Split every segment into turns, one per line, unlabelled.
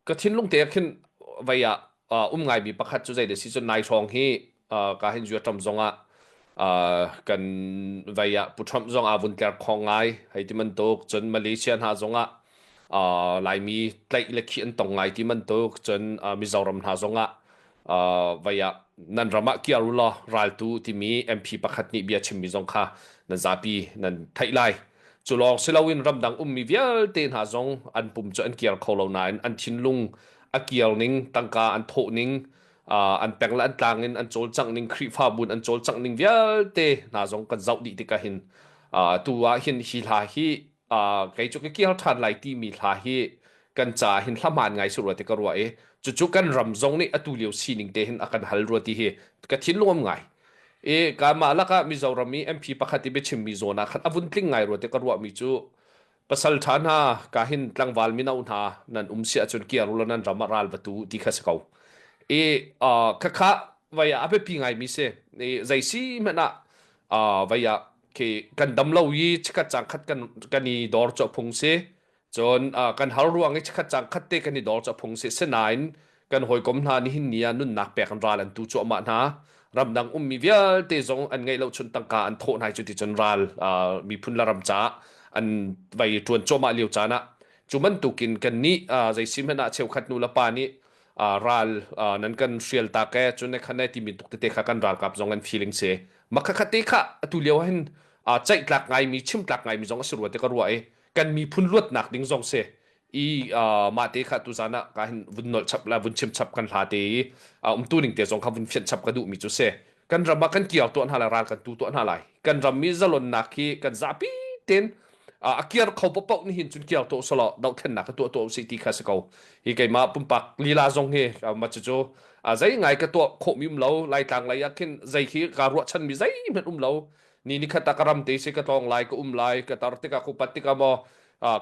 ก็ทิ้นลุงเตะขึ้นไว้อะไงมีประคัดจุดใจเดซิจนนายชองฮีการเห็นจุดจำจงกันไว้อะผู้ชมจงวุ่นเกิดของไงให้ที่มันตกจนมาเลเซียหาจงหลายมีไต่เล็กขีนตรงไงที่มันตกจนมิจฉารัมหาจงไว้อะนั่นรำมาเกี่ยวรู้ละรัลตูที่มีเอ็มพีประคัดนี่เบียชิมมิจงค่ะนั่นซาปีนั่นไทยไลจุลองเซลวินรำดังมีเวียลเตนหาจงอันปุ่มจะอันเกี่ยวเขาเหล่านั้นอันทิ้นลุงอันเกี่ยวนิงตั้งกาอันโถนิงอันแปลงละอันต่างเงินอันโจลจังนิงครีฟ้าบุญอันโจลจังนิงเวียลเตหาจงกันเจ้าดีติกาหินตัวหินฮิลาฮีไกจุกเกี่ยวทันไหลที่มีลาฮีกันจ่าหินละมันไงสุดที่กรัวจุกันรำจงนี่อตุเลียวซีนิงเตหินอากันฮัลรัวที่เฮกันทิ้นลุงไงการมาละก็มิจฉารามีเอ็มพีปะคัติเบชิมมิโซนะขัดอวุนติงไงรัวเตกรัวมิจูปัสสัลฐานฮะการหินตังวาลมินาอุนฮานันเสียจนเกียรุลนันรามารัลประตูที่ข้าศึกเอาข้าวัยอาเปปิงไงมิเซใจซีมันนะวัยเคกันดำเล่ายีชิคัดจังคัดกันนี่ดอร์จอพงเซจนกันฮารุวังชิคัดจังคัดเตกันนี่ดอร์จอพงเซเซนายน์กันหอยกลมนานี่หินเนียนุ่นนักเปกันรัลันตูจอมานะ รำดังมีเวียเตจงอันไงเราชนตังกาอันโทนายจุดที่จนรัลมีพุ่นละรำจ้าอันไปจวนโจมาเลียวจานะจุมันตุกินกันนี้ใจซิมนะเชวขัดนูละปานี้รัลนั้นกันเชียลตาแกจนในขณะที่มีตุกเตะกันรัลกับจงกันฟีลิงเซมักขัดเตะค่ะตุเลียวเห็นใจหลักไงมีชิมหลักไงมีจงอสุรวเตกรัวกันมีพุ่นลวดหนักดิ้งจงเซมาเตะค่ะตุจานะกันวุนนอลชับละวุนชิมชับกันลาเตะตัวหนึ่งเตะจงคำวุนเฟียนชับกระดูมีจุเซกันรำมากันเกี่ยวตัวนั่นแหละรัลกันตัวนั่นแหละกันรำมีจลนนักที่กันจับปีเต็นเกี่ยวเขาปกนี่หินจุนเกี่ยวตัวสละดอกเข็นนักตัวสิที่ข้าศึกเอาฮีไกมาปุ่มปักลีลาจงเฮมาจุโจใจไงกับตัวโคมิมเหลาไล่ต่างไล่ยักษ์ขึ้นใจขี้การรัวชันมีใจมันเหลานี่ขัดตะกรำเตะสิกระตองไล่ก็ไล่กระตารติกาคุปัติกามอ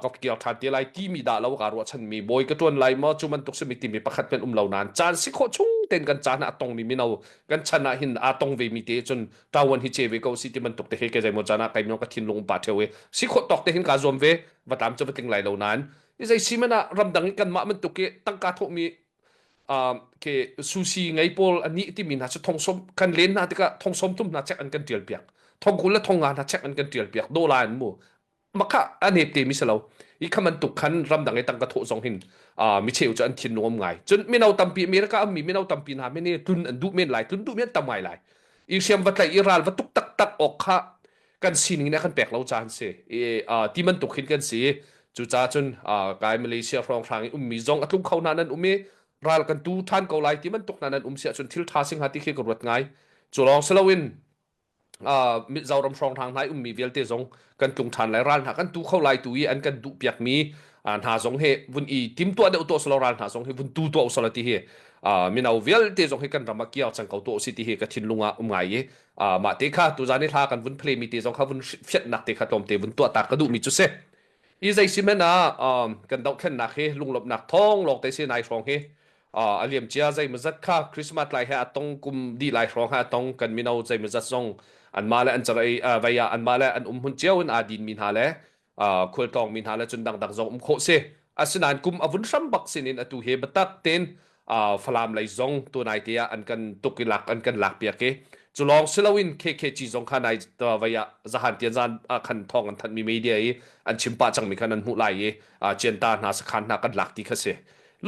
ก็เกี่ยวทันที่ไล่ที่มีด่าแล้วการรัวชันมีบอยกระตวนไล่มาจุมันตุกสมิติมีประคัดเป็นเหลานานจานสิโคชุ่งเต้นกันจานอะตรงมีมินเอากันชนะหินอะตรงเวมีเตจนตาวันฮิเจเวก็สิที่มันตกเตะให้แกใจมจานะไกมีนก็ทิ้งลงบาดเทวสิโคตกเตะหินกาจอมเวว่าตามจะไปถึงไหลเหล่านั้นนี่ใจสิมันอะรำดังกันมามันตุกเกตั้งกาทุมีke sushi ngai pol ani ti min ha cha thong som kan len na tika thong som tum na check an kan tial piak thong kul la thong nga na check an kan tial piak do la an mu makha anep te mi salo i khaman tuk khan ram dang e tang ka tho song hin mi cheu cha an thin nom ngai chun mi nau tampi mi ka mi mi nau tampi na me ne tun an du men lai tun du men tam ngai lai i siam wat lai i ral wat tuk tak tak ok kha kan sining na kan pek lo chan se ti man tuk hin kan si chu cha chun kai malaysia rong thang mi zong atlum khau na nan umiรัลกันตูท่านเกาไลที่มันตกนั้นเสียจนทิลทาสิงหาที่เขกรวดไงจุลองสลาวินมิเจ้ารำฟองทางไหนมีเวลเตจงกันตุงทานไหลรันหากันตูเข้าไลตุยอันกันดูเปียกมีหาสงเฮวุนอีทิมตัวเดียวตัวสลารันหาสงเฮวุนตูตัวสลาที่เฮมีนาเวลเตจงให้กันรำมาเกี่ยวจังเกาตัวสิที่เฮกันทินลุงไงมาเตค่ะตัวจานิทากันวุนเพลมีเตจงเขาวุนเฟียดนักเตค่ะตอมเตวุนตัวตากระดูมีจุดเซอีใจสิเมนะกันดอกแค่นักเฮลุงหลบนักท้องหลอกแต่เสียนายฟองเฮอาเลียมเจียใจมันจัดค่าคริสต์มาสไลให้ตรงกุมดีไลรองให้ตรงกันมินเอาใจมันจัดส่งอันมาแล้วอันจะไรวิยาอันมาแล้วอันหุ่นเจียวอันอาดินมินหาแล้วคุยตองมินหาแล้วจนดังจงโคเซอาสนานกุมอาวุธซ้ำบักสินินอตุเฮบัตักเต็นฟลามไลจงตัวนายเตียอันกันตุกิลักอันกันหลักเปียกเกจุลองเซลวินเคจีจงข้านายตัววิยาจะหันเตียนจานขันทองอันทันมีมีเดียอันชิมปาจังมีขันอันหุไลเจนตานาสขันนักกันหลักที่เขาเส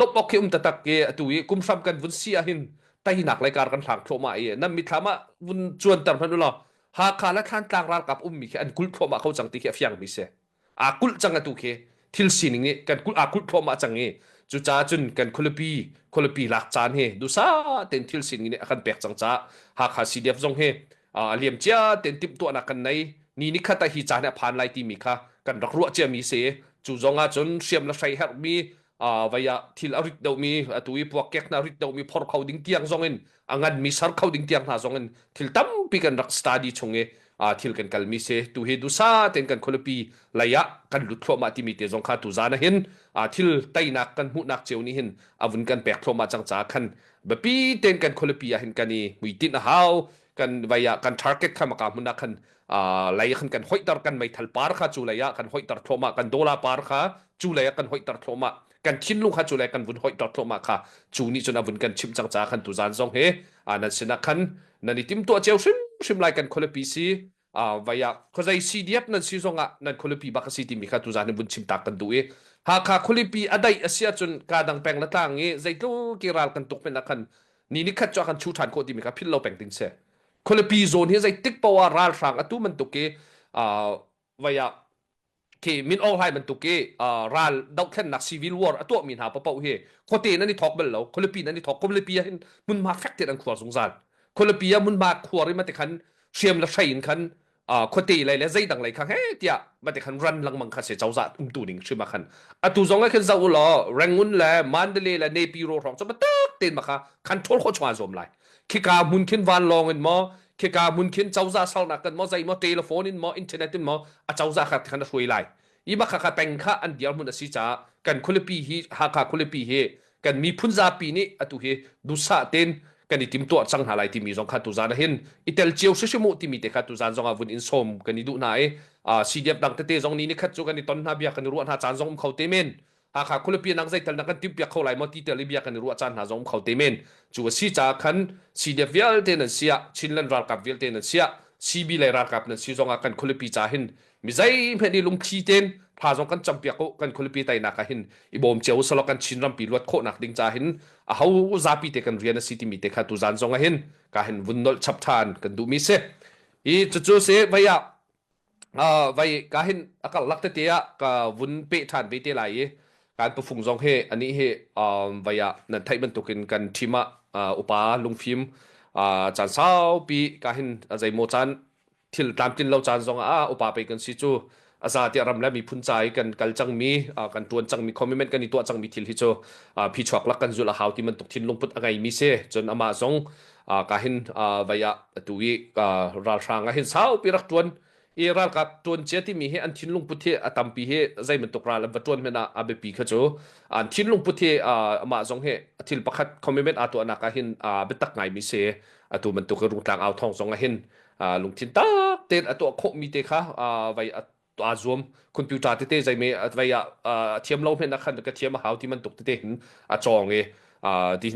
ลบออกเขมตะตักเกอตุยกุมซ้ำกันวุนเสียหินไตหนักรายการกันหลังโผล่มานั่นมีธรรมะวุนจวนตามพันธุ์หรอหากขาและท่านต่างรานกับมีแค่อันกุลโผล่มาเขาจังตีแค่เฟียงมิเสกุลจังอตุเคทิลสินิงนี่กันกุลกุลโผล่มาจังจุจ้าจุนกันคนละปีหลักจานเฮดูซาเต็นทิลสินิงนี่กันแปลกจังจ้าหากหาซีเดียฟจงเฮเลียมเจ้าเต็นติมตัวนักกันในนี่ขัดแต่ฮิจานเนี่ยผ่านไลตีมีค่ะกันรักรัวเจ้ามีเสจูจงอาจนเสียมละใส่เฮมีวิยาทิลอาริดเดามีตุยพวกเก็กนาริดเดามีพอร์เขาดิ้งเตียงจงเงินงันมีสารเขาดิ้งเตียงหาจงเงินทิลตั้มปีกันรักสตาดีชงทิลกันกัลมีเสตุเฮดูซาเต็นกันคนละปีระยะกันหลุดทั่วมาที่มีเตจงขาตุจานะเห็นทิลไตนักกันหุนักเจียวนี่เห็นวุนกันแปลกทั่วมาจังจ้าคันแบบปีเต็นกันคนละปีเห็นกันนี่มุยตินหาวกันวิยากัน target ข้ามากามุนักคันไล่กันห้อยตรกันไม่ทัลปาร์ค่ะจูเลยกันห้อยตรทั่วมากันโดลาปาร์ค่ะจูเลยกันห้อยตรทั่วมา กันทิ้นลุงฮัจุเลยกันวุ่นหอยดอทลงมาค่ะจูนี่จนวุ่นกันชิมจังจ้ากันตุจานซองเฮนั่นสินะคันนั่นนี่ติมตัวเจ้าชิมไล่กันคนละปีซีวายเขาใจซีดีเอฟนั่นซีซองนั่นคนละปีบักซีติมีค่ะตุจานวุ่นชิมตักกันดูหากคนละปีอะไรเสียจนการดังแปลงละต่างใจตู้กีฬากันตกเป็นนักกันนี่คัดจอกันชูฐานโคติมีค่ะพิลเราแปลงติงเสคนละปีโซนที่ใจติ๊กปวาราลฟังตู้มันตกวายที่มินออลไฮมันตุกี้รัลดาวเคนนักซีวิลวอร์ตัวมินหาปะปะเฮคนที่นั่นนี่ทอกเบลแล้วคนละปีนั่นนี่ทอกคนละปีเห็นมุนมาแฟกเตอร์อันขวาสงสารคนละปีมุนมาขวาริมาติคันเชียมละใช่ยินคันคนที่อะไรเลยใจดังเลยคันเฮ้ยเดียมาติคันรันลังมังคันเสียเจ้าจัดตัวหนึ่งใช่ไหมคันตัวสองก็คือเจ้าอุลอแรงงุนแหละมันเดลีแหละเนปิโรทองจะมาตึกเต็นมาค่ะคันทอลโคชวาสมไลคิกามุนคินวันลองเงินมอคิกามุนคินเจ้าจัดสัลนักกันมอใจมอเทเลโฟนินมออินเทอร์เน็ตมอเจ้าจัดคันช่วยไลอีบักข้าเป็นข้าอันเดียวมันสิจ้ากันคนละปีฮีหากคนละปีเฮกันมีพุ่นซาปีนี้อตุเฮดูสะเต็นกันอีติมตัวจังหาไรที่มีจงขัดตุจานเห็นอิตาลีเจียวเชื่อมุที่มีแต่ขัดตุจานจงอาวุธอินสมกันอีดูไหนซีเดียบดังเตเตจงนี้นี่ขัดจูกันอีตอนนาเบียกันรู้ว่าจานจงเขาเตเมนหากคนละปีนังใจแต่นักกันติบเบียเขาไหลมาที่เตลีเบียกันรู้ว่าจานหาจงเขาเตเมนจูว่าซีจ้าขันซีเดียบเวลเตนันเสียชินลันรัลกับเวลเตนันเสียซีบีเลยรัลกับนันซีจงอากันคนละปีจ้าเห็นมิใจเพื่อนนี่ลุงขี้เต้นพาจงกันจำเปียกกันคนละปีไตนักหินอีบอมเจ้าสลกันชินรำปีลวดโคนักดิ้งจ้าหินเขาซาปีเตกันเรียนสิที่มีเตขัดตุจานจงหินก็หินวุ่นนอลชับทานกันดูมิเสอีจู่ๆเสไว้ไว้ก็หินอากาศลักเตะก็วุ่นเปะทานเปะเตไหลการประฟุงจงเฮอันนี้เฮไว้นั่นไทยมันตกินกันทีมอุปาลุงฟิล์มจานเศร้าปีก็หินใจโมจันที่ตามตินเราจานจงอุปาไปกันสิจูอาซาที่รำแล้วมีพุ่นใจกันกัลจังมีกันตัวจังมีคอมเมนต์กันในตัวจังมีทิลฮิโจพี่ชอกลักกันจุลหาวที่มันตกทิ้นลงพุทธอะไรมีเสจนอามาซงก็เห็นวายตัวอีราชางเห็นสาวปีรักตวนรัลกับตวนเจ้าที่มีเฮอันทิ้นลงพุทธอัตมปีเฮใจมันตกราลบัตวนเมน่าอาเบปีขจโอันทิ้นลงพุทธอามาซงเฮทิลประคัดคอมเมนต์ตัวนักเห็นเบตักไงมีเสตัวมันตกรุงทางเอาทองซงเห็นลุงทินตักเต็นตัวโคมีเตค่ะวายตัวอาซูมคอมพิวเตอร์ที่เตใจมีไว้เทียมเราเป็นนักขันก็เทียมหาวที่มันตกที่เห็นจองที่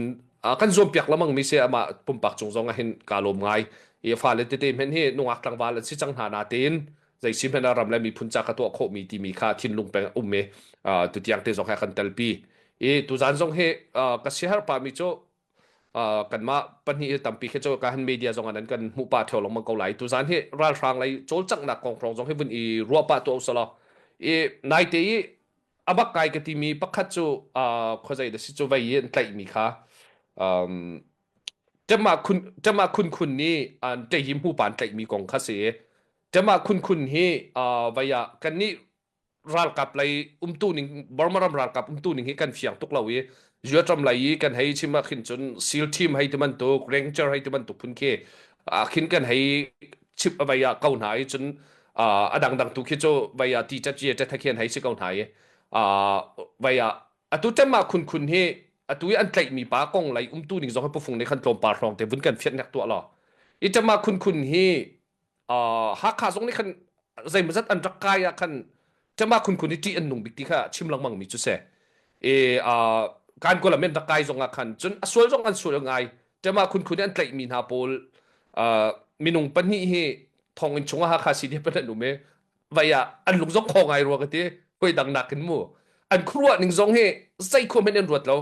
กันซูมเปียกแล้วมั่งมีเสียมาปุ่มปักจงเห็นกาลมไงฟ้าเลตเตเห็นเห็นนุ่งอักตังวาลสิจังหานาเตนใจซิมเป็นอารมณ์แล้วมีพุ่นจากตัวโคมีที่มีค่าทิ้นลุงเป็นเมตัวที่ยังเตจงให้กันเตลปีตัวจานจงให้ก็เสียหายปามิโจกันมาปัญหาตั้งปีแค่เจ้าการมีเดียจงอันนั้นกันมุปาเที่ยวลงมังเกาไหลตัวสารที่ร้านฟางไหลโจลจังหนักของครองจงให้บุญรัวปะตัวอุสละนายเตยอาบักไก่กติมีปักขัดจูเข้าใจเดี๋ยวสิจูไว้ยันไตมีค่ะจะมาคุณนี่จะยิ้มหูปานไตมีกองคาเสจะมาคุณฮีวายกันนี่รัลกับไหลตูนิงบอร์มารำรัลกับตูนิงให้กันเฟียงตุกเลาเยอะจำเลยกันให้ชิมาขึ้นจนซีลทีมให้ที่มันตกเรนเจอร์ให้ที่มันตกพุ่นเคขึ้นกันให้ชิปไปเกาหายจนดังตุกคิดโจไปที่จะเจียจะทักเขียนให้สิเกาหายไปตัวจะมาคุณให้ตัวอันใจมีปากงไหลตู้หนึ่งสองให้ผู้ฟงในขั้นตอนปาร์องแต่วุ่นกันเฟียนนักตัวหรออีจะมาคุณให้ฮักขาสงในขั้นใจมันจะอันรักกายขั้นจะมาคุณที่อันหนุ่มบิ๊กที่ค่ะชิมลังมังมีจุดเสการกลับเมนตะไคร้จงอาคันจนสวยจงอันสวยยังไงจะมาคุณอันไกลมีนาโปลมีนุ่งปันนี่เฮทองอินชงอาคาสิเดเป็นนุ่มเมวายอันลุงจงคองไงรัวกันทีคุยดังนักขึ้นมั่วอันครัวหนึ่งจงเฮใส่คนเป็นรวดแล้ว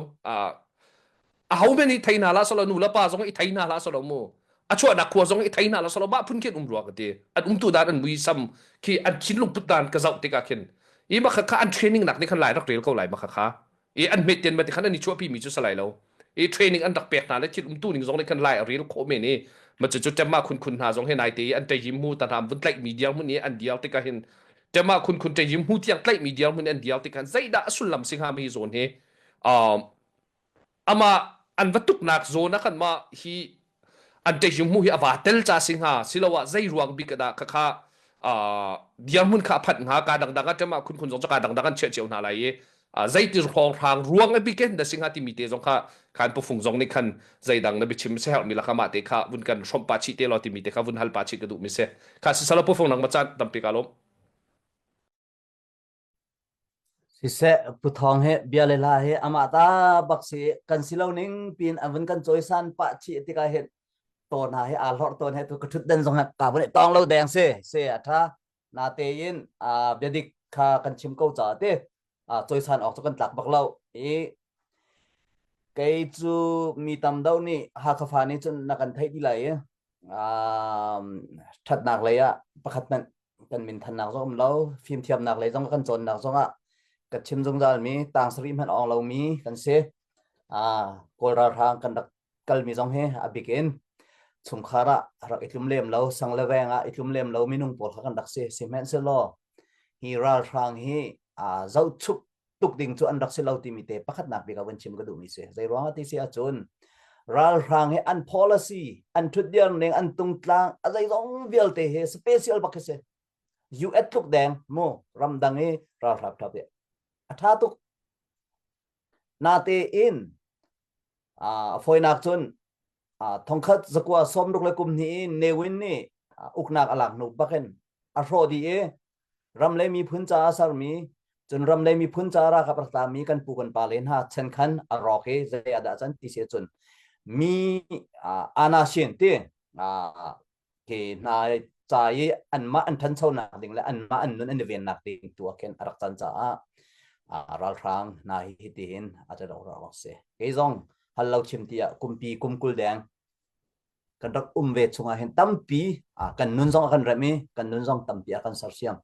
เขาเป็นไทยนาลาสโลนูละป้าจงไทยนาลาสโลโมช่วยนักครัวจงไทยนาลาสโลบ้าพุ่นเขียนรัวกันทีอันตัวด้านอันมุยซ้ำที่อันชิ้นลุงตุดานกระเจ้าติกาเข็นอีมาข้าอันเทรนนิ่งหนักในขันหลายนักเรียนเขาหลายมาข้าอันเมตเตียนมาที่ขันนี้ช่วยพี่มีจุดสลายแล้วเทรนนิ่งอันดักเปียกนาและที่ตู้หนึ่งสองในขันไล่เรียนโคเมนี่มันจะจุดจะมาคุณหาสองให้นายตีอันใจยิ้มหูตาทำวุ่นไกลมีเดียวมันนี้อันเดียวที่กันเห็นจะมาคุณใจยิ้มหูที่ยังไกลมีเดียวมันอันเดียวที่กันใจด่าสุดลำสิงหามีโซนเฮอามาอันวัตถุนักโซนนะขันมาฮีอันใจยิ้มหูฮีอวาเตลจ่าสิงหาสิลาวะใจรวงบิกดาข้าเดียวมันข้าพัดหาการดังๆจะมาคุณสงจะการดังๆกันเชี่ยวนาอะไรใจที่รองทางรวงไอ้บิ๊กเอ็นแต่สิ่งที่มีเตจงค่ะการประฟุงจงในคันใจดังนับชิมเสียมีราคามาเตะค่ะวุ่นกันชมปาชิเตลอที่มีเตะค่ะวุ่นฮัลปาชิกระดูกมิเสค่ะสิสารประฟุงนังมาจัดตั้มปีกาลม
si se puthong he bialela he amata baksi kan silau ning pin avun kan choisan pa chi tika he ton ha he alhor ton he tu kutut den zong ka bune tong lo deng se atha na te yin bedik kha kan chim ko cha te choisan ok kan tlak bak lo e cái chu mi tam đâu ni ha kha fa ni chun na kan thai đi lại thật nạc lấy pakhat nan kan min than nak zong lo phim thiam nak lấy zong kan chon nak zong cái chim zong dal mi tang srim han ong lo mi kan se kol ra rang kan dak kal mi zong he bikin chung khara ra itlum lem lo sang le wenga itlum lem lo minung pol kan dak se men se lo hi ra rang hi zau chuk tuk ding chu an dak se lo ti mi te pakhat nak bi ka wan chim ka du mi se zai ronga ti se a chun ral rang he an policy an thut diar neng an tung tlang azai zong vial te he special bakase you at tuk dang mo ram dang he ral rap thap de atha tuk na te in foi nak chun thongkhat zakwa som duk le kum ni newin ni uknak alak nu baken a ro di e ram le mi phun cha sar mi chun ram le mi phun cha ra ka prata mi kan pu kan palen ha chen khan a ro ke zai ada chan ti se chun mi ana shin te ke na cha yi an ma an than chau na ding la an ma an nun an ven nak ding tu ken arak chan cha ral rang na hi tin a cha ro ro se ke zong hallo chim tia kumpi kumkul dang kan rak ve chunga hen tampi kan nun zong kan rami kan nun zong tampi akan sarsiam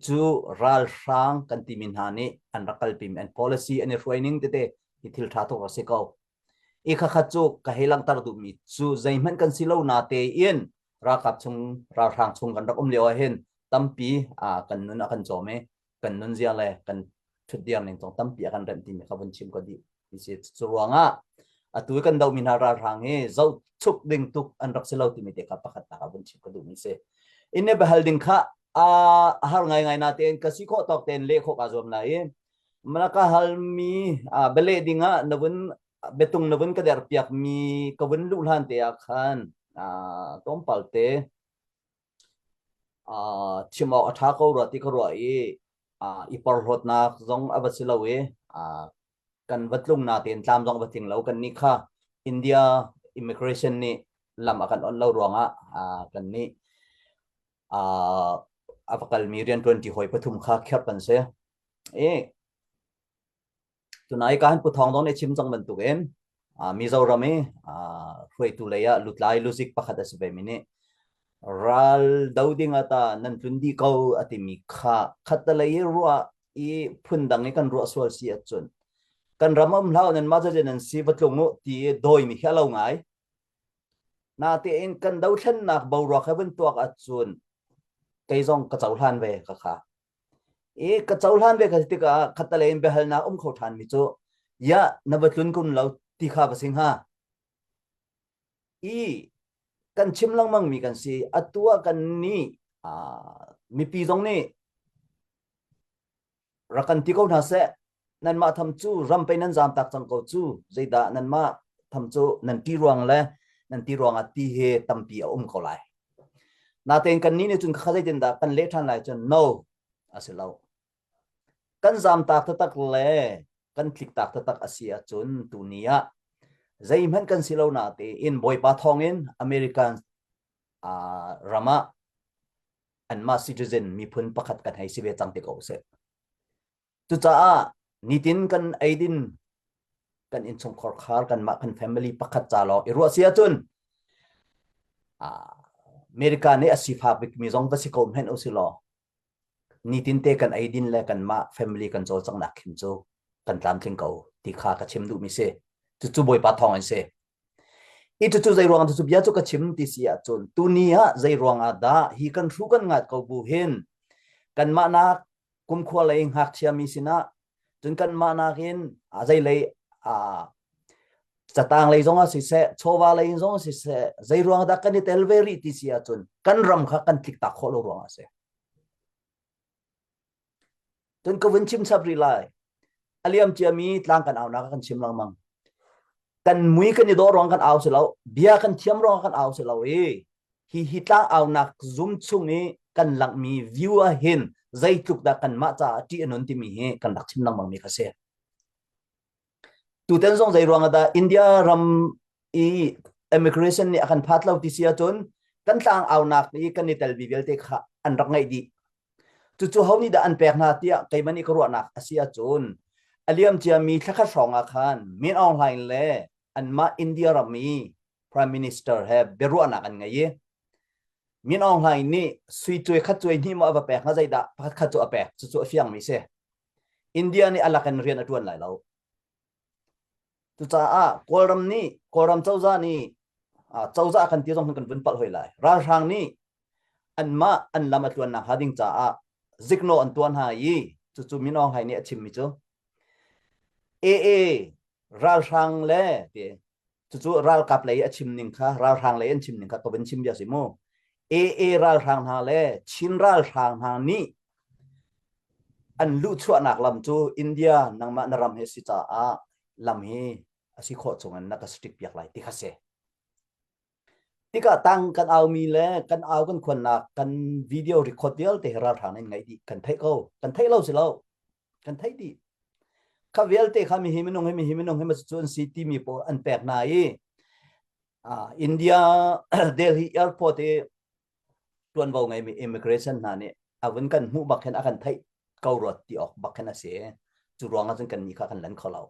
chu ral rang kan timin hani an rakal pim and policy and training te hitil tha to se ko i kha kha chu ka helang tar du mi chu zaiman kan silo na te in ra kap chung ra rang chung kan rak lewa hen tampi kan nun akan jome kan nun zia le kan thut diam ning tong tampi akan rem ti mi ka bun chim ko di si chuanga atu kan dau min ra rang he zau chuk ding tuk an rak silo ti mi te ka pakhat ta ka bun chim ko du mi se inne behal ding kha har ngai ngai na ten kasi ko tok ten le kho ka zom lai manaka hal mi bele dinga navun betung navun ka der piak mi kawun lu han te akhan tom palte chimo atha ko rati ko roi ipar hot na zong abasilawe kan vatlung na ten tlam zong vating lo kan ni kha India immigration ni lam akan on lo ruanga kan ni apakal mirian 20 hoi pathum kha khyap kan se tunai kan pu thong dong ne chim jong man tu en mizoram e hroi tu leya lutlai luzik pakhat as be mini ral dauding ata nan tundi ko atimi kha khatalai ruwa i phundang ni kan ruwa swal si achun kan ramam lau nan ma jaje nan si vatlungu ti doi mi hello ngai na te en kan dau than nak bawra khaban tuak achun cái dòng cái cháu lan về cả khá cái cháu lan về cái tí cả khát ta lên về hal na khẩu than mi cho ya na vật luân kun lâu tí khá và sinh ha kan chim lang mang mi kan si atua kan ni mi pi dong ni rakan ti ko na se nan ma tham chu ram pe nan jam tak chang ko chu zeida nan ma tham chu nan ti ruang le nan ti ruang a ti he tam pi ko lai na ten kan ni ne chun kha den da kan le than lai chun no asilo kan zam tak tak le kan klik tak tak asia chun tunia zai man kan silo na te in boy pa thong in American rama an ma citizen mi phun pakhat kan hai sibe chang te ko se tu cha nitin kan aidin kan in chung khor khar kan ma kan family pakhat cha lo i ru sia chun America ne asifa bik mi zong va si ko hen osilo nitin te kan aidin le kan ma family kan chol chang na khim chu kan tlam thing ko ti kha ka chim du mi se tu boy pa thong an se itu tu zai ruang tu bia chu ka chim ti sia chun tu nia zai ruang ada hi kan ru kan ngat ko bu hen kan ma na kum khwa lai hak chia mi sina chun kan ma na hin zai lai satang lai zonga si se chowa lai zonga si se zai ruang da kan telveri ti sia chun kan ram kha kan tik ta kholo ruang ase chun ko win chim sabri lai aliam chia mi tlang kan au na kan chim lang mang kan mui kan do rong kan au se lo bia kan thiam rong kan au se lo hi tlang au nak zoom chung ni kan lang mi view a hin zai tuk da kan ma cha ti anon ti mi he kan dak chim nang mang mi kha se tu ten zong zai ruang da India ram i immigration ni akan phatlau ti sia chon kan tlang au nak ni kan ni tel bi vel te kha an rak ngai di chu ho ni da an pek na tia kai mani ko ro nak asia chon aliam chia mi thakha songa khan min online le an ma India ram mi prime minister have beru anak an ngai min online ni sui chui khat chui ni ma ba pek nga zai da pakhat khat chu apek chu fiang mi se India ni alakan rian atuan lai lo tu cha a koram chauza ni chauza kan ti jong kan vun pal hoi lai ra rang ni an ma an lama tuan na hading cha a zikno an tuan ha yi chu min online ni achim mi chu e ral rang le te chu ral kap lai achim ning kha ral rang lai an chim ning kha ko ben chim bia si mo e ral rang ha le chin ral rang ha ni an lu chua nak lam chu India nang ma naram he si cha a lam hi asi kho chungan na ka stick piak lai ti kha se tika tang kan au mi le kan au kan khon na kan video record dial te ral rang ngai di kan thai lo si lo kan thai di kha vel te kha mi hi minong he ma chun city mi po an pek na i India Delhi airport e tuan vào ngày immigration na ne avun kan mu bakhen akan thai kaurot ti ok bakhen ase chu ronga jeng kan ni kha kan lan kholau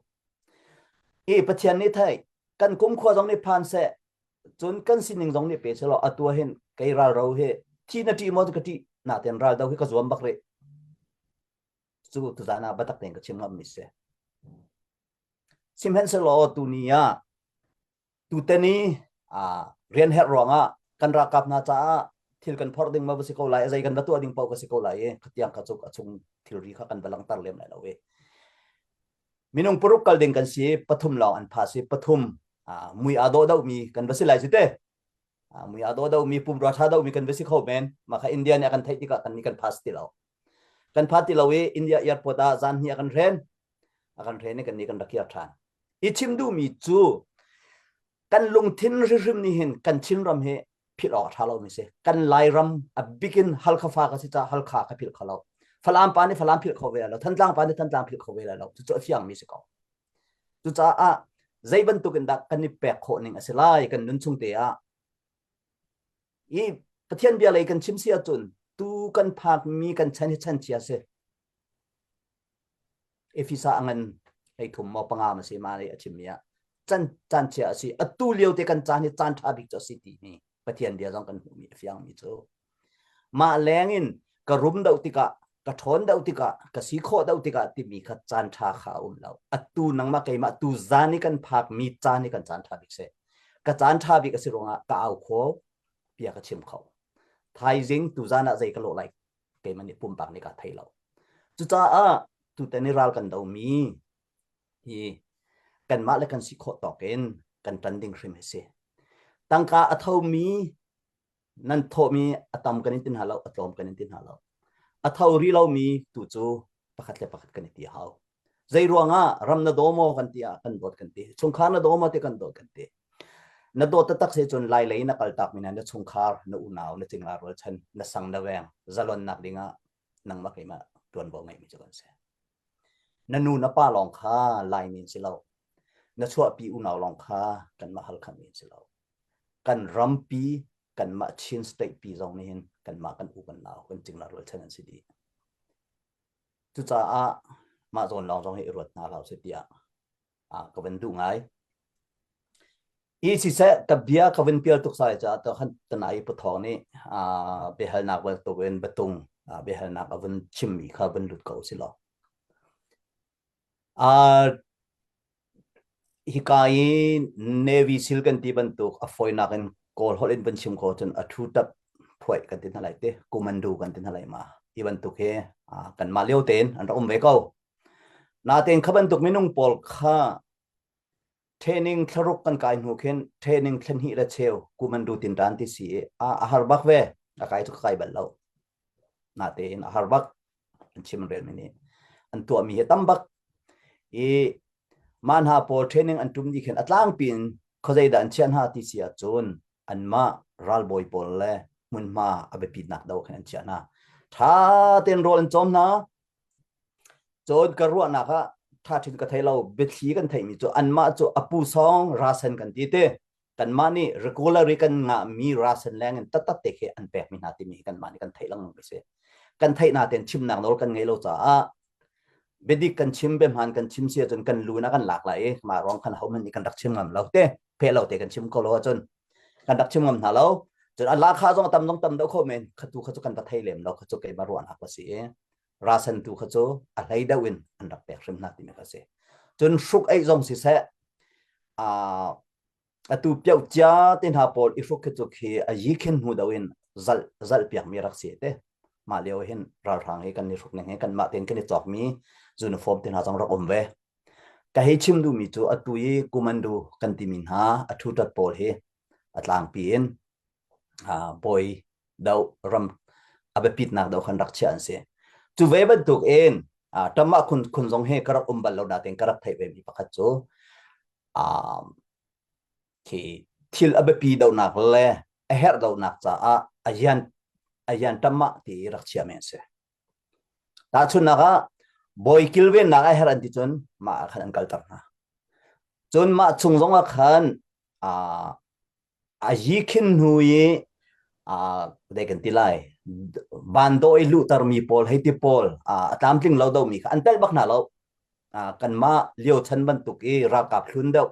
e pathian ni thai kan kum kho jong ni phan se chun kan sining jong ni pe chelo atua hen kai ral ro he thi na ti mo ka ti na ten ral dau ka zuam bakre chu tu dana batak ten ka chim ngam mi se sim hen se lo tu nia tu tani rian het ronga kan ra kap na cha thil kan phor ding ma basi ko lai azai kan batu ading pau ka si ko lai e khatiang ka chuk achung thil ri kha kan balang tar lem lai lawe minung puruk kal ding kan si pathum law an pha si pathum mui ado dau mi kan basi lai site mui ado dau mi pum ra tha dau mi kan basi kho men ma kha India ni akan thai ti ka kan ni kan phas ti law kan pha ti lawe India airport a zan hi akan ren ni kan ni kan rakia than i chim du mi chu kan lung thin rim ni hin kan chin ram he phil aw thalo mi se kan lai ram a begin hal kha fa ka si cha hal kha ka phil khalo falam pa ni falam phil kho ve la than tlang pa ni than tlang phil kho ve la lo chu fiang mi se ko chu cha a zaiban tu kan da kan ni pek kho ning aselai kan nun chung te a i pathian bia lai kan chim sia chun tu kan phak mi kan chan chia se efisa angan ai thum mo panga ma se ma ni achim ya chan chia si atu liu te kan chan ni chan tha bik cho city ni pathian dia jong kan mi fiang mi chu ma lengin ka rum dau tika ka thon dau tika ka si kho dau tika ti mi kha chan tha kha lo atu nang ma kai ma tu zani kan phak mi chan ni kan chan tha bik se ka chan tha bik si ronga ka au kho pia ka chim kho thai jing tu zana zai ka lo lai kai mani pum pak ni ka thai lo chu cha a tu te ni ral kan dau mi hi kan ma le kan si kho to ken kan tan ding hrim se tangka athau mi nan tho mi atam kan tin halo atom kan tin halo athau ri lo mi tu chu pakhat kan ti hau zai ruanga ramna domo kan tia kan dot kan ti chungkha na domo te kan dot kan ti na dot tak se chun lai na kal tak mi na chungkha na unaw na chingla rol chan na sang na weng zalon nak dinga nang ma kai ma tuan bo ngai mi chu kan se na nu na pa long kha lai min si lo na chua pi unaw long kha kan ma hal kham min si lo kan rampi kan ma chin state pi zong ni hin kan ma kan u kan naw kan chingla rol chan si di tu cha a ma zon long zong he rot na law se tia ka ben du ngai i si se ka bia ka ben pial tuk sai cha to han tanai pu thong ni be hal nak wel to ben betung be hal nak avun chim mi kha ben lut ko si lo hikai navy sil kan ti ban tuk a foi na kan kol holin ban chim ko chen a thu tap phoi kan tin halai te kumandu kan tin halai ma i ban tuk he kan ma leo ten an rom ve ko na ten khaban tuk minung pol kha training tharuk kan kai nu khen training thlen hi la cheu kumandu tin ran ti si a har bak ve a kai tu kai bal lo na ten a har bak chim rel mini an tu mi he tam bak e man ha por training an tum di khen atlang pin khozai dan chian ha ti sia chun an ma ral boy pol le mun ma abe pi nak do khen chian na ถ้าเต็นโรนจอมนะจนกระรัวนักะถ้าถึงกระไทยเราเบ็ดขี้กันไทยมีจูอันมาจูอปูซองราสันกันตีเตกันมานี่ regular กันงามีราสันแรงกันตัดเตะอันแปลกมีนาติมีกันมานี่กันไทยลังไปเสียกันไทยนาเต็นชิมนักโนกันไงเราจะเบดิกันชิมเบมหันกันชิมเสียจนกันรู้นะกันหลากหลายมาร้องกันเขามันนี่กันดักชิมงำเราเต้เพลเราเตะกันชิมก็รู้จนกันดักชิมงำหาเราจนอันราคาต้องตำเดาเขาเมนขจุกันประเทศเลมเราขจุกันมารวนหักภาษีราสันตุขจุอะไรดาวินอันดับแปดริมนาติมีภาษีจนสุกไอ้จงสิเสตูเปียวจ้าตินหาปอลอีฟุกขจุกอายิขินหูดาวินจัลเปียกมีรักเสียเต้มาเลี้ยวเห็นราทางให้กันนี่สุกเนี่ยกันมาเต็นกันนี่จอกมีจูนฟอร์มตินหาจงรักอมเวก็ให้ชิมดูมีจูอตุยกุมันดูกันติมินหาอทุตัดปอลเฮอัตลางปีนบอยดาวรำอาเบปิดนักดาวขันรักเชียนเสียจูเวบันตุกเองธรรมะคุณทรงให้กระบัลเราได้เต็งกระไทยเวมีประคัตโจที่ทิลอาเบปีดาวนักเล่เฮร์ดาวนักจ้าอายันธรรมะที่รักเชียนเสียแต่ชุนนักบอยคิลเวนนักเฮร์ดดิจนมาขันอันกัลตัร์นะจนมาชุงทรงขันอายิคินหุยได้กันทีไรบันโดยลูตาร์มีพอลให้ที่พอลตามทิ้งเราดูมีอันเตลบักนาเรากันมาเลี้ยวชันบันตุกีรักกับลุนเดา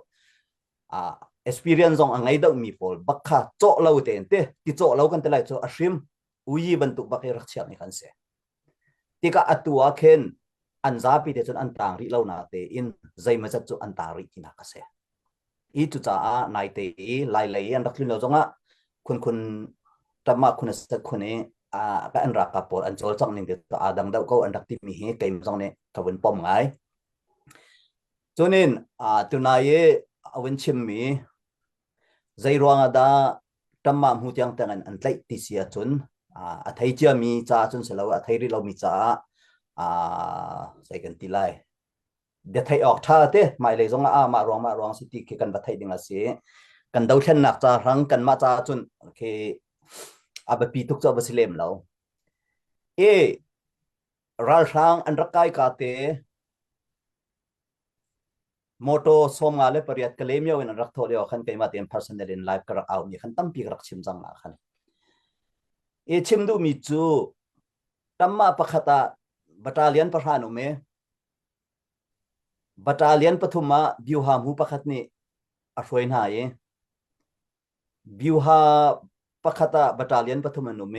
experience ของอังไงดูมีพอลบักข้าโจเราเต็นเตที่โจเรากันทีไรโจอาชิมอุยบันตุกบักรักเชียงนี่กันเสียที่ก็อัตัวเข็นอันซาปีเดจนอันต่างริเราหนาเตอินใจมันจะจุอันต่างริกินักเสียอีจุจ้านายเตอีไล่อันรักลุนเราจงคุณธรรมะคุณสักคนนี้ก็อันรักกับปอดอันโจลจังนี่เดี๋ยวดังเดาก็อันรักที่มีเกมจังนี่ขบวนปอมไงจนนี้ตัวนายเอาเวนชิมมีใจรวงดาธรรมะหูยังแต่งอันไล่ติเสียจนอัฐิเจียมีจ้าจนเสร็จแล้วอัฐิริเรามีจ้าใส่กันทีไรเดี๋ยวไทยออกท่าเต้ไม่เลยจงมารองสิติกันบัดไทยดึงอาเสียกันเดาเช่นนักจ้ารังกันมาจ้าจนโอเคอาเบปีทุกเจ้าบสิเลมเรารัลช่างอันรักไก่กาเตโมโตสมงาเลปริยัตกเลมยาวินรักทอเดียวขันเกมาเต็ม personal in life กระเอามีขันตั้มปีกรักชิมจังมาขันชิมดูมีจูตั้มมาปะขตาบัตาเลียนประธานุเมบัตาเลียนปฐุมมาบิวหามหูปะขตนี่อรวยหายบิวหาปะขตาบัตาเลียนปฐุมนุเม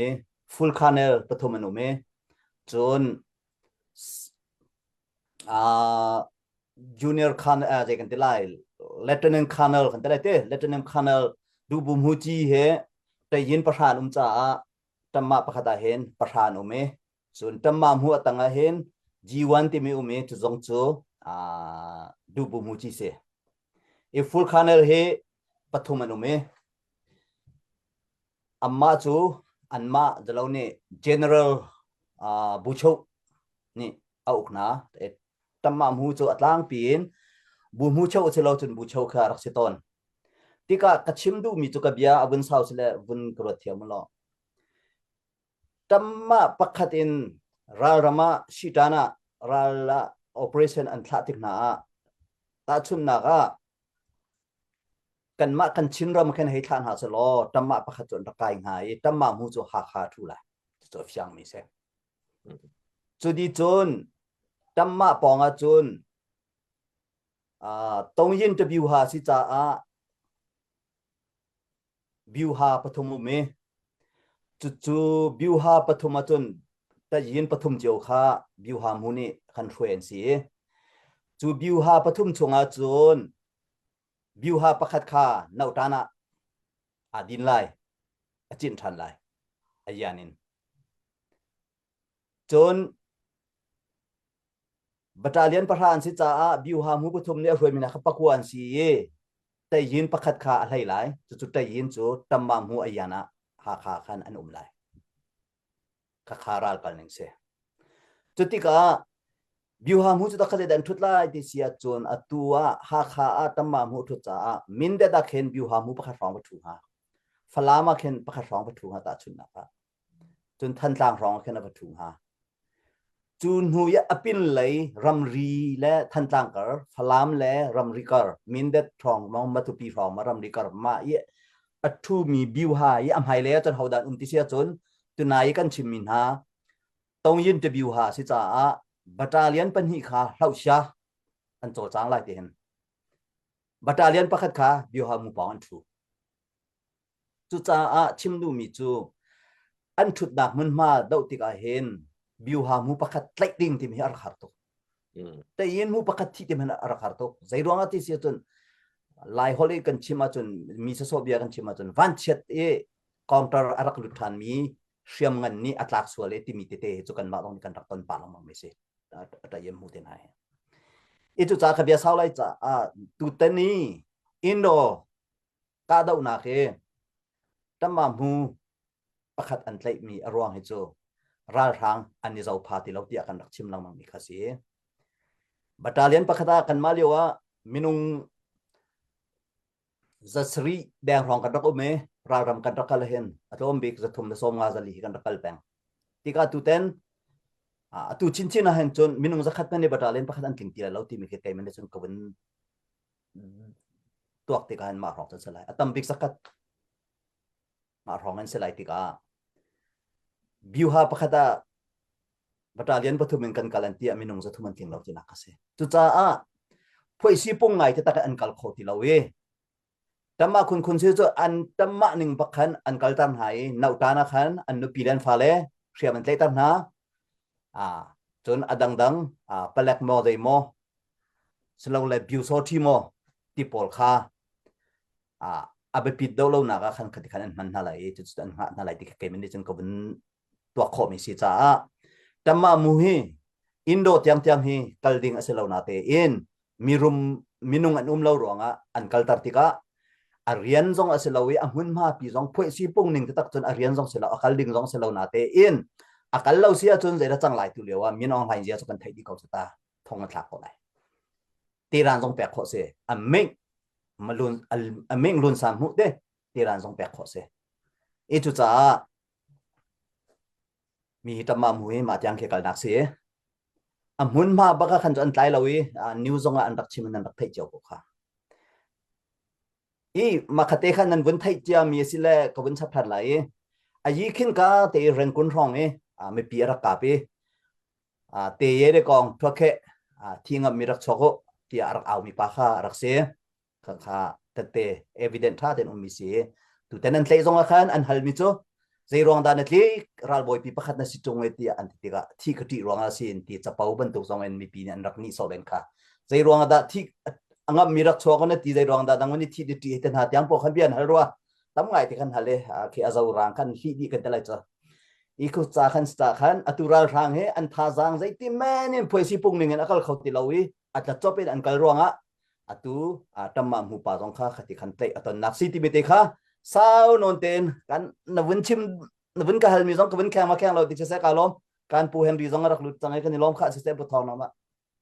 full colonel ปฐุมนุเมจนjunior colonel ใจกันทีไร lieutenant colonel กันทีไรเต้ lieutenant colonel ดูบุมหูจีเหแต่ยินประธานจ้าตัมมาประคตาเห็นประธานเมส่วนตัมมาหัวตั้งเห็นจี1ที่มีเมจุจงจูดูบุมหูจีเสfull colonel เหปฐุมนุเมอัมมาจูอันมาจะเล่าเนี่ย general บุชกนี่เอาขนาตัมมาหูจูอัตลางปีนบุหูชกจะเล่าจนบุชกขารักษาตนที่ก็กระชิมดูมีจุกเบียอบุญสาวสิเลบุญกรดเทียมล้อตัมมาปักขัดินราลมาชิตานะราลา operation อันทัดติกนาตาชุมนาก็กันมากันชินเรามาแค่ให้ทานหาสโลตัมมาปักขัดจนตะกายหายตัมมาหูจูหาขาทุละจะฟังมีเสจุดีจนตัมมาปองจนตรงยินจะบิวหาสิจ้าบิวหาปฐมเมจู่บิวหาปฐมจนแต่ยินปฐมเจียวข้าบิวหามูนี่คันเฟนสีจู่บิวหาปฐมชงจนบิวหาประคัดข้าเนาตานะดินไลจินทันไลอายานินจนบัตรเลียนประธานสิจ้าบิวหามูปฐมเนี่ยรวยมีนะครับปักวันสีแต่ยินประคัดข้าอะไรไลจู่แต่ยินจู่ตัมมามูอายานะหาขาขันอันไลข้าคาราลกันนึงเสจุดที่ก็บิวหามูจุดตะคัดเดินทุดไล่ที่เสียจนอัตัวหาขาตัมมามูทุดจ้ามินเดดักเห็นบิวหามูประคัดฟังวัตถุฮะฟลามาเห็นประคัดฟังวัตถุฮะตาชุนนะครับจ นทันต่างรองแค่นับถุงฮะจูนหูยอปินเลยรำรีและทันต่างกันฟลามและรำรีกันมินเด็ดทองมองมาตุปีฟองมารำรีกันมาเยอัตทูมีบิวฮายอัมไฮเลยจนเขาดันติเสียจนตุนายกันชิมินฮะตรงยินจะบิวฮาสิจ้าบัตรเลียนเป็นหิขาเล่าชาอันโจจางไล่เห็นบัตรเลียนประคัดขาบิวฮามุปองอันทูจุจ้าชิมดูมีจูอันชุดดักมันมาดาวติกาเห็นบิวฮามุประคัดไล่ดิ่งที่มีอารักตุแต่ยินมุประคัดที่มีอารักตุใจดวงอาทิตย์เสียจนไล่ฮอลลีกันชิมาจนมีสโซเบียกันชิมาจนวันเช็ดคอนเตอร์อารักลุทันมีเชื่อมกันนี่อัตลักษณ์ส่วนเลที่มีเตะจุกันมาต้องกันรักต้นป่าลงมาไม่ใช่แต่ยังมุดเนายitu cak biasa sao lai cak tu teni Indo kada una ke tamamu pakhat an tlai mi arwang hi chu ral rang ani zau phati lo ti akan rakchim lang mang mi khasi battalion pakhata kan maliwa minung zasri dang rong kan rak me ram kan rakal hen atom bik zathum na som nga zali kan rakal peng tika tu ten tu chin hen chon minung zakhat na ni battalion pakhat an tingtila lo ti mi ke kai man chon kawin tuak ti kan ma rong chan salai atam bik zakat ma rong an salai tika biuha pakhata battalion pathumin kan kalanti minung zathuman ting lo ti nakase tu cha phoi si pung ngai te tak an kal kho ti lo we tama kun se cho an tama ning bakhan an kal tan hai nautana khan an nu piran phale siam an tlai tan na chon adang dang palak mo dei mo selo le biu so thi mo ti pol kha abe pit do lo na ka khan khati khan an man na lai chu an ha na lai ti ke men ni chen ko bun tua kho mi si cha tama mu hi Indo tiang hi kalding aselo na te in mirum minung an lo ronga an kal tar tika arian zong asilawi amun ma pi zong phoi si pung ning tak chon arian zong sela akal ding zong selo na te in akal lo sia chon zera chang lai tu lewa min ong lai zia chukan thai di ko ta thong thak ko lai ti ran zong pe kho se ameng malun ameng lun sam hu de ti ran zong pe kho se e chu cha mi tamma mu ma tyang ke kal nak se amun ma baka khan chon tlai lawi new zong an rak chim nan rak thai jaw ko kha makate khan nan bun thai chia mi sile ko bun chap phat lai ayi khin ka te ren kun rong me pi ra ka pe te ye de kong thokhe thinga mi rak choko ti arak au mi pa kha rak se kha te evident tha den mi se tu tenan tlei zong khan an hal mi chu zai rong da na tli ral boy pi pakhat na si chung ti an ti ga thi khati rong a sin ti chapau ban tu zong en mi pi an rak ni so len kha zai rong da thi angam mirak chok na ti dai rong da dangoni thi ti ten ha tyang po khan bian halwa tam ngai ti khan hale ke azau rang khan hi di kan talai cha iku cha khan atural rang he an tha jang zai ti man in phoi si pung ning an akal khoti lawi atla chopin an kal ronga atu tamma mu pa jong kha khati khan tlai aton naksi ti bete kha sao non ten kan navun chim navun ka hal mi jong ka bun khang ma khang lo ti cha sa ka lom kan pu hem ri jong rak lut changai kan lom kha se bu thong na ma